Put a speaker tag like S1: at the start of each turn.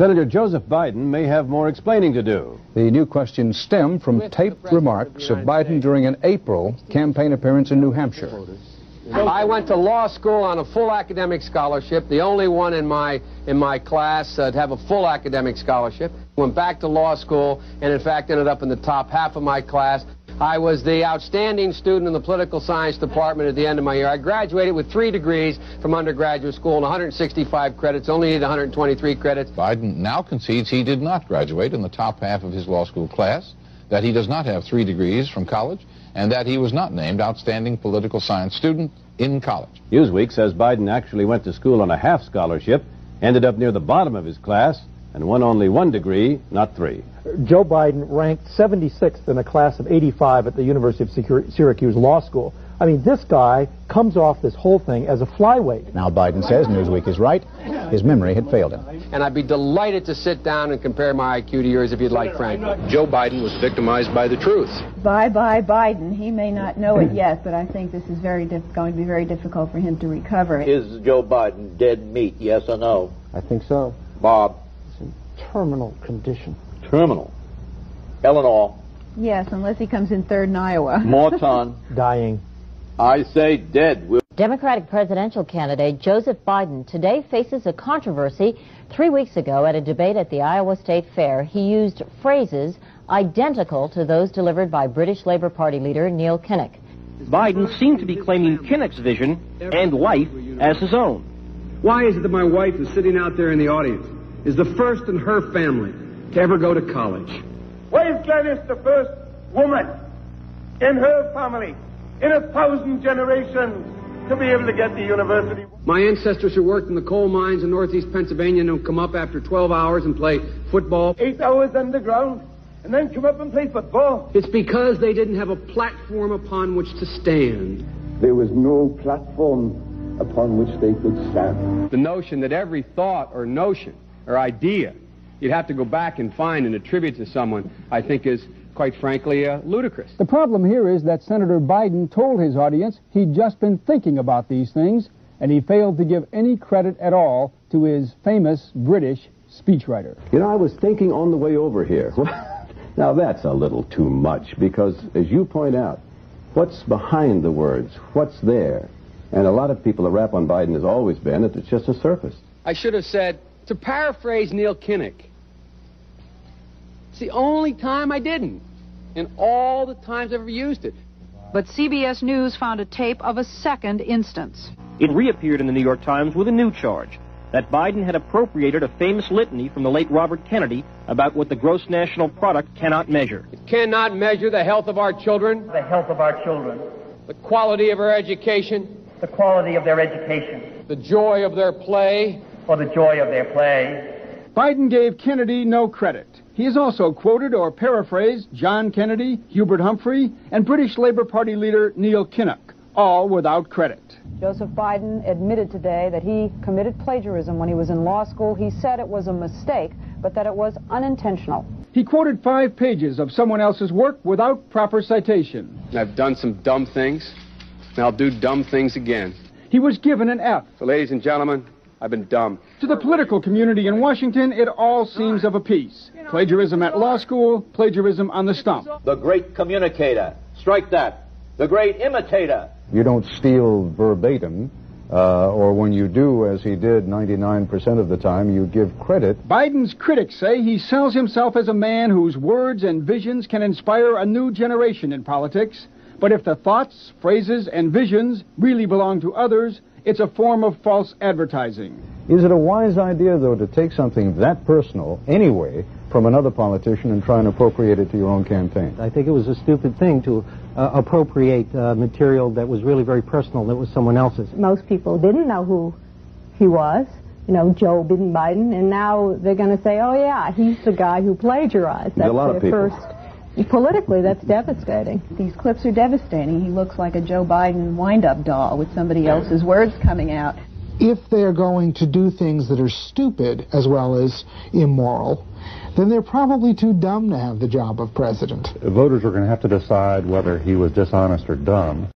S1: Senator Joseph Biden may have more explaining to do.
S2: The new questions stem from taped remarks of Biden during an April campaign appearance in New Hampshire.
S3: I went to law school on a full academic scholarship, the only one in my class to have a full academic scholarship. Went back to law school and in fact ended up in the top half of my class. I was the outstanding student in the political science department at the end of my year. I graduated with 3 degrees from undergraduate school and 165 credits, only needed 123 credits.
S4: Biden now concedes he did not graduate in the top half of his law school class, that he does not have 3 degrees from college, and that he was not named outstanding political science student in college.
S1: Newsweek says Biden actually went to school on a half scholarship, ended up near the bottom of his class, and won only 1 degree, not 3.
S5: Joe Biden ranked 76th in a class of 85 at the University of Syracuse Law School. I mean, this guy comes off this whole thing as a flyweight.
S2: Now Biden says Newsweek is right. His memory had failed him.
S3: And I'd be delighted to sit down and compare my IQ to yours if you'd like, Frank.
S4: Joe Biden was victimized by the truth.
S6: Bye-bye Biden. He may not know it yet, but I think this is going to be very difficult for him to recover.
S7: Is Joe Biden dead meat, yes or no?
S5: I think so.
S7: Bob?
S5: Terminal condition.
S7: Terminal. Eleanor?
S6: Yes, unless he comes in third in Iowa.
S7: Morton?
S5: Dying.
S7: I say dead.
S8: Democratic presidential candidate Joseph Biden today faces a controversy. 3 weeks ago at a debate at the Iowa State Fair, he used phrases identical to those delivered by British Labour Party leader Neil Kinnock.
S9: Biden seemed to be claiming Kinnock's vision and life as his own.
S3: Why is it that my wife is sitting out there in the audience, is the first in her family to ever go to college?
S10: Why is Gladys the first woman in her family in 1,000 generations to be able to get to university?
S3: My ancestors who worked in the coal mines in northeast Pennsylvania don't come up after 12 hours and play football.
S10: 8 hours underground and then come up and play football.
S3: It's because they didn't have a platform upon which to stand.
S10: There was no platform upon which they could stand.
S3: The notion that every thought or notion or idea you'd have to go back and find and attribute to someone, I think is, quite frankly, ludicrous.
S11: The problem here is that Senator Biden told his audience he'd just been thinking about these things, and he failed to give any credit at all to his famous British speechwriter.
S1: You know, I was thinking on the way over here. Now, that's a little too much, because, as you point out, what's behind the words? What's there? And a lot of people, the rap on Biden has always been that it's just a surface.
S3: I should have said, to paraphrase Neil Kinnock, it's the only time I didn't, and all the times I've ever used it.
S12: But CBS News found a tape of a second instance.
S9: It reappeared in the New York Times with a new charge, that Biden had appropriated a famous litany from the late Robert Kennedy about what the gross national product cannot measure.
S3: It cannot measure the health of our children,
S10: The health of our children,
S3: the quality of our education,
S10: the quality of their education,
S3: the joy of their play,
S10: or the joy of their play.
S11: Biden gave Kennedy no credit. He has also quoted or paraphrased John Kennedy, Hubert Humphrey, and British Labour Party leader Neil Kinnock, all without credit.
S12: Joseph Biden admitted today that he committed plagiarism when he was in law school. He said it was a mistake, but that it was unintentional.
S11: He quoted 5 pages of someone else's work without proper citation.
S3: I've done some dumb things, and I'll do dumb things again.
S11: He was given an F.
S3: So, ladies and gentlemen, I've been dumb.
S11: To the political community in Washington, it all seems of a piece. Plagiarism at law school, plagiarism on the stump.
S7: The great communicator. Strike that. The great imitator.
S2: You don't steal verbatim, or when you do, as he did 99% of the time, you give credit.
S11: Biden's critics say he sells himself as a man whose words and visions can inspire a new generation in politics. But if the thoughts, phrases, and visions really belong to others, it's a form of false advertising.
S2: Is it a wise idea, though, to take something that personal, anyway, from another politician and try and appropriate it to your own campaign?
S5: I think it was a stupid thing to appropriate material that was really very personal, that was someone else's.
S6: Most people didn't know who he was, you know, Joe Biden, and now they're going to say, oh yeah, he's the guy who plagiarized.
S1: That's
S6: a lot
S1: of people.
S6: Politically, that's devastating. These clips are devastating. He looks like a Joe Biden wind-up doll with somebody else's words coming out.
S13: If they're going to do things that are stupid as well as immoral, then they're probably too dumb to have the job of president.
S14: Voters are going to have to decide whether he was dishonest or dumb.